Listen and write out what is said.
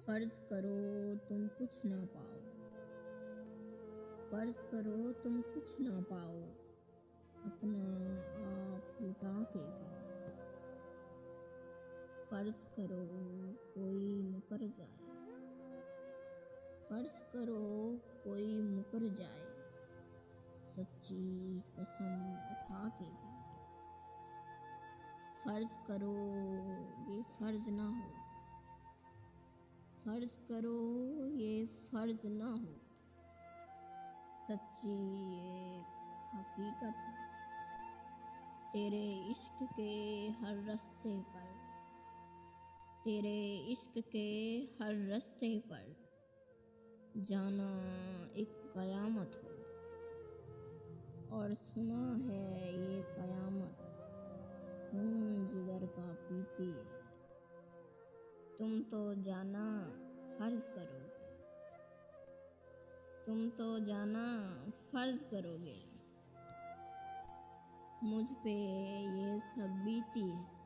फर्ज करो तुम कुछ ना पाओ, फर्ज करो तुम कुछ ना पाओ, अपना आप लुटा के भी। फर्ज करो कोई मुकर जाए, फर्ज करो कोई मुकर जाए, सच्ची कसम उठा के भी। फर्ज करो ये फर्ज ना हो, फर्ज करो ये फर्ज ना हो, सच्ची एक हकीकत हो। तेरे इश्क के हर रास्ते पर, तेरे इश्क के हर रास्ते पर जाना एक कयामत हो। और सुना है ये कयामत खून जिगर का पीती है। तुम तो जाना फर्ज करोगे, तुम तो जाना फर्ज करोगे, मुझ पे ये सब बीती है।